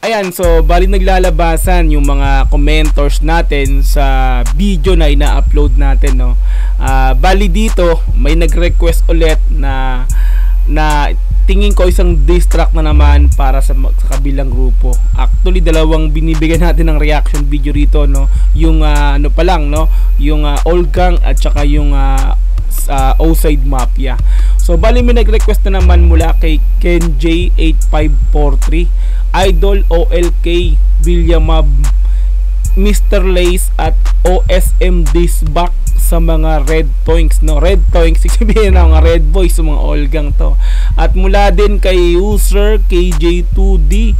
Ayan, so bali naglalabasan yung mga commentors natin sa video na ina-upload natin, no. Bali dito may nag-request ulit na tingin ko isang diss track na naman para sa kabilang grupo. Actually, dalawang binibigyan natin ng reaction video rito, no. Yung ano pa lang, no, yung Olgang at saka yung Oside Mafia. So bali may nag-request na naman mula kay KenJ8543, Idol OLK, Villamab, Mr. Lace at OSM Disback sa mga Red Toinks, no. Red Toinks, sabihin na mga Red Boys, sa mga Olgang to. At mula din kay user KJ2D,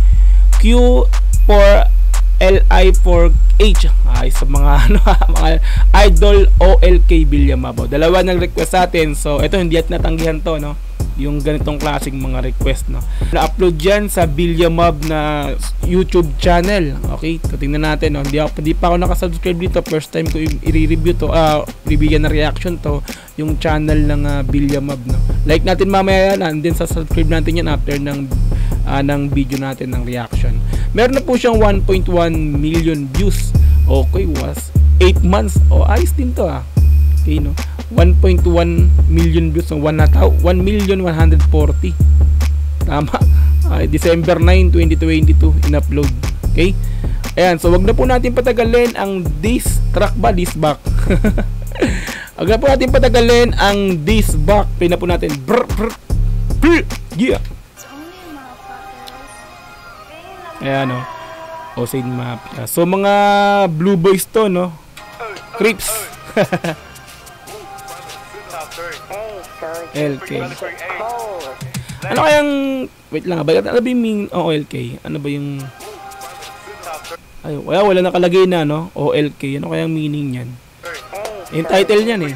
Q4LI4H, ay sa mga mga Idol OLK Villamab. Dalawa nang request sa atin, so ito hindi at natanggihan to, no, yung ganitong klaseng mga request, no. Na-upload yan sa Villamab na YouTube channel. Okay, so tingnan natin, no. Hindi pa ako nakasubscribe dito, first time ko i-review to, bibigyan na reaction to, yung channel ng Villamab, no. Like natin mamaya yan, and then sa subscribe natin yan after ng video natin ng reaction. Meron na po siyang 1.1 million views. Okay, was 8 months. Ayos din to, okay, no. 1.1 million views, 1,140,000. Tama. December 9, 2022 in-upload. Okay? Ayan, so wag na po natin patagalin ang diss track ba, diss back. Wag na po natin patagalin ang diss back. Play na po natin. Yeah. Ayan, no. Oside Mafia. So mga Blue Boys to, no. Crips. LK. Ano kayang, wait lang, ano ba yung OLK? Ano ba yung, ay, wala nakalagay na, no? OLK, ano kayang meaning yan? Yung title niyan, eh.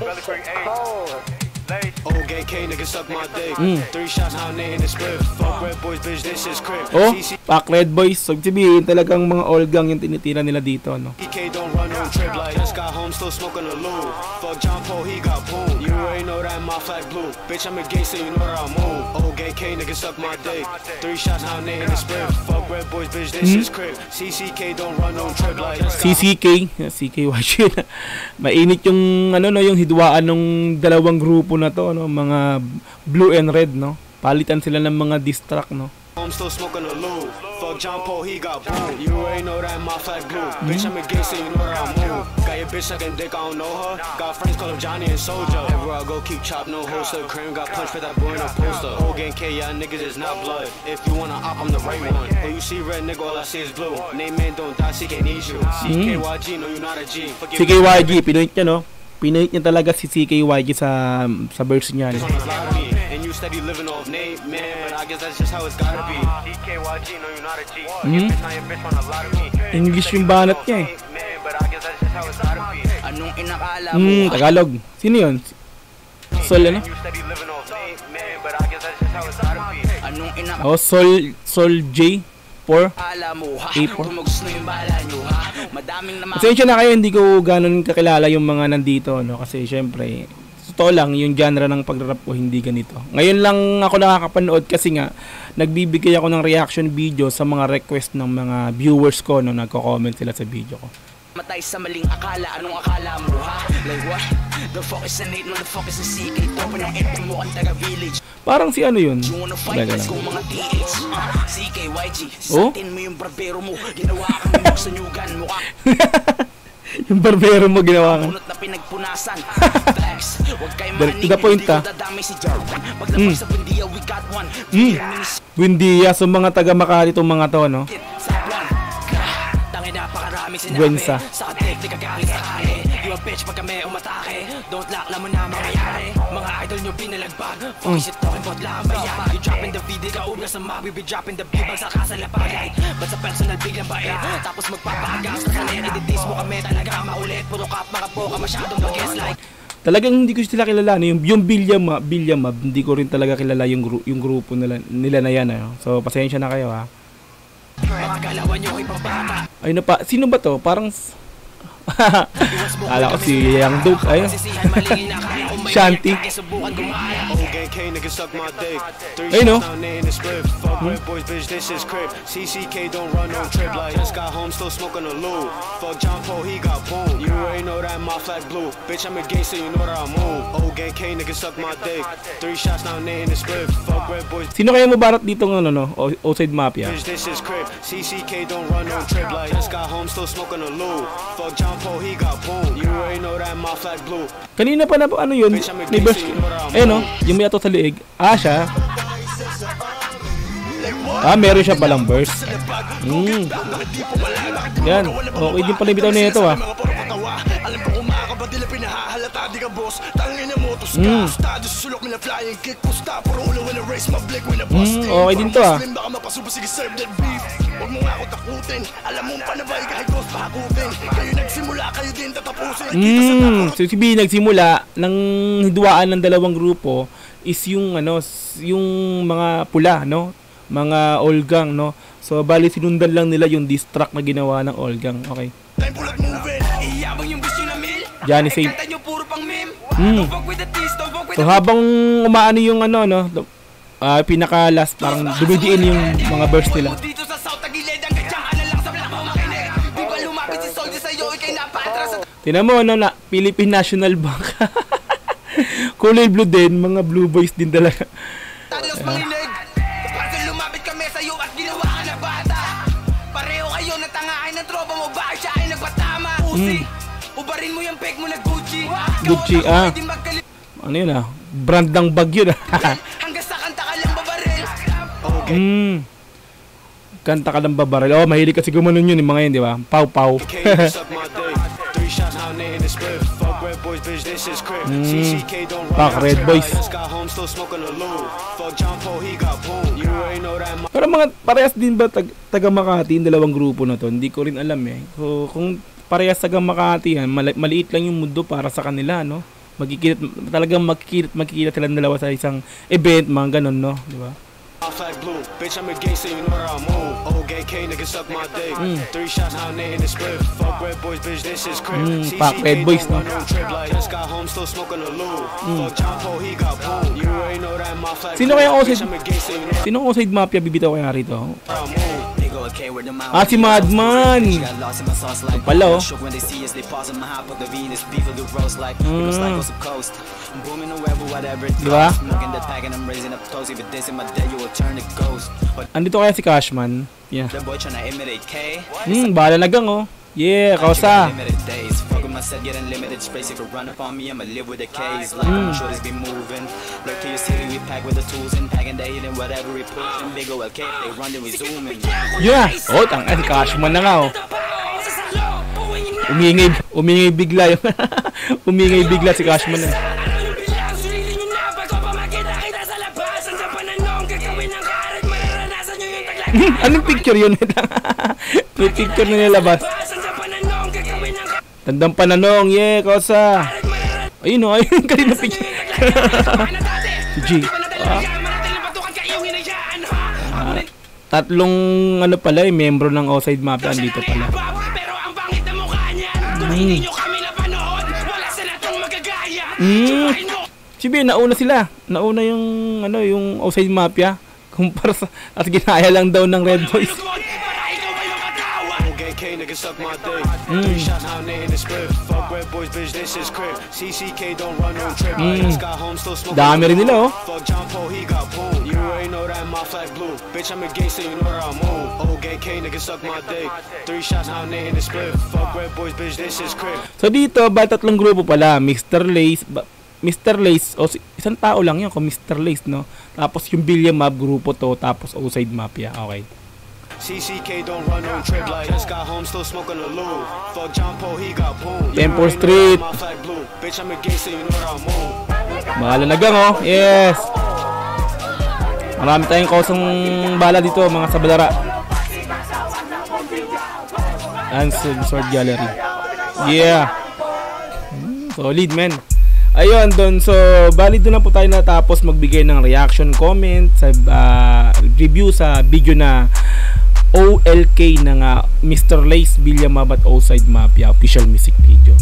Oh, Pack Red Boys. So, sabihin talagang mga Olgang yung tinitira nila dito, no? CKYG. Mainit yung ano, no, yung hidwaan ng dalawang grupo na to, no, mga Blue and Red, no. Palitan sila ng mga diss track, no. I'm still smoking a loop. Fuck John Paul, he got boom. You already know that my flag blue. Bitch, I'm a gangster, you know where I move. Got your bitch sucking dick, I don't know her. Got friends call him Johnny and Soldier. Everywhere I go, keep chop, no holster. Cream got punched for that boy in a poster. Whole gang K, y'all niggas is not blood. If you wanna op, I'm the right one. When you see red nigga, all I see is blue. Name man don't die, CK needs you. CKYG, no, you not a G. CKYG, pinoint niya, no? Pinoint niya talaga si CKYG sa verse niya. Steady living off name, man, but I guess that's just how it's gotta be. CKYG, no, you're not a G. English yung banat niya, eh. But I guess that's just how it's gotta be. Anong inakala mo? Tagalog. Sino yun? Sol, ano? Oh, Sol J 4 A4. Pasensya na kayo, hindi ko ganun kakilala yung mga nandito, no? Kasi syempre totoo lang, yung genre ng pagrarap ko hindi ganito. Ngayon lang ako nakakapanood kasi nga nagbibigay ako ng reaction video sa mga request ng mga viewers ko, no, nagko-comment sila sa video ko. Matay sa maling akala, anong akala mo, ha? Like what? The focus is innate, no, the focus is secret. Open ang ito mo ang taga-village. Parang si ano yun? Talaga lang. Oh? Yung barbero mo ginawa ka. Direct to the point, ha. Buendia, so mga taga Makati itong mga to, no? Buensa. Don't lock lang mo na mangyayari. Mga idol nyo pinalagbag. Focus it talking about lang bayan. You dropping the video, kauga sa map. We be dropping the beat, bagsak ka sa lapagay. But sa personal biglang bait. Tapos magpapahagas sa kanil. Editis mo kami talaga maulit. Puro kap mga poka masyadong mag-guess like. Talagang hindi ko sila kilala, no? Yung Villamab, hindi ko rin talaga kilala yung grupo nila na yan, no? So pasensya na kayo, ha. Ay na pa, sino ba to? Parang kala ko si Young Duke. Ayun. Shanty. Ayun no. CCK don't run no trip like just got home still smoking a loo. Fuck John Paul, he got boom. You already know that my flag blue. Bitch, I'm a gangster, you know that I move. Old gang K niggas suck my dick. 3 shots now they in the split. Fuck red boys. Sino kaya mabarat dito ng ano, Outside Mafia? Bitch, this is crib. CCK don't run no trip like just got home still smoking a loo. Fuck John Paul, he got boom. You already know that my flag blue. Kanina pa na ano yun? May burst. Ayun no, yung may ato sa liig. Ah, siya. Ah, meron siya palang burst. Yan. Okay din pala bitaw na ito ah. Okay din to ah. So si B nagsimula ng hidwaan ng dalawang grupo is yung ano, yung mga pula, no? Mga Olgang, no? So bali sinundan lang nila yung diss track na ginawa ng Olgang. Okay. Johnny Saint. So habang umaano yung ano, no? Pinaka last parang dumidiin yung mga burst nila. Tingnan mo ano na Philippine National Bank. Kulay blue din, mga blue boys din talaga. Lumapit kami sa iyo at ginawa ka na bata. Pareho kayo natangahin ng tropa mo, bakit siya ay nagpatama? Uzi, ubarin mo yung peg mo na Gucci. Gucci, ah. Ano yun ah? Brand ng bag yun ah. Hanggang sa kanta ka lang babaril. Kanta ka lang babaril. Oh, mahilig kasi gumanon yun yung mga yun, di ba? Pow pow. Pak Red Boys. Pero mga parehas din ba taga Makati yung dalawang grupo na to? Hindi ko rin alam eh. So kung parehas taga Makati yan, maliit lang yung mundo para sa kanila, no? Magkikita talagang magkikita sila dalawa sa isang event, mga ganun, no? Di ba? Flag blue, bitch, I'm a gangster, you know that I move. Old gay K, niggas suck my dick. 3 shots now they in the split. Fuck red boys, bitch, this is crib. Fuck red boys, no? Just got home, still smoking a loo. Fuck John Paul, he got boom. You already know that my flag. Sino kaya Outside Mafia bibitaw kaya rito? Ah, si Madman. Ito pala oh. Diba? Andito kaya si Cashman. Yeah. Bahala na gang oh. Yeah, kausa. Yeah. Oh, tanga si Cashman na nga oh. Umingay bigla yung umingay bigla si Cashman na. Anong picture yun? May picture na nilabas. Tandang pananong, yeah, kausa. Ayun o, ayun kanina picture. G. Tatlong ano pala, membro ng Outside Mafia andito pala. Sibi, nauna sila. Nauna yung ano, yung Outside Mafia. Kumpara sa at ginaya lang daw ng Red Boys. Dami rin nila oh. So dito ba tatlong grupo pala, Mr. Lace, o isang tao lang yun kung Mr. Lace, no? Tapos yung Billiam Mob grupo to, tapos Outside Mafia, okay. CCK don't run no trip like just got home still smoking a loo. Fuck John Paul, he got boom. Temple Street. Bitch, I'm a gangster, you know that I move. Bahala na gang oh, yes. Marami tayong kausang bala dito, mga sabalara. Ansel Sword Gallery. Yeah. Solid man. Ayun, doon. So, bali doon na po tayo natapos magbigay ng reaction, comment, sa review sa video na OLK ng Mr. Lace, Billiam Mob at Outside Mafia official music video.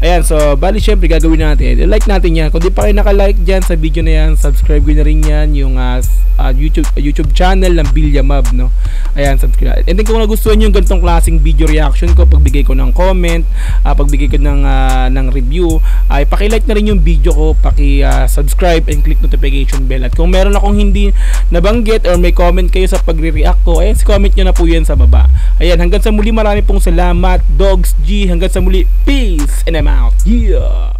Ayan, so bali syempre gagawin natin, like natin yan. Kung di pa kayo naka-like dyan sa video na yan, subscribe ko na rin yan yung YouTube channel ng Bilyamab, no? Ayan, subscribe. And then kung nagustuhan nyo yung ganitong klaseng video reaction ko, pagbigay ko ng comment, pagbigay ko ng review, ay paki-like na rin yung video ko, paki-subscribe and click notification bell. At kung meron akong hindi nabanggit or may comment kayo sa pagre-react ko, ayan, comment nyo na po yan sa baba. Ayan, hanggang sa muli, marami pong salamat, Dogs G. Hanggang sa muli, peace and I'm out. Yeah!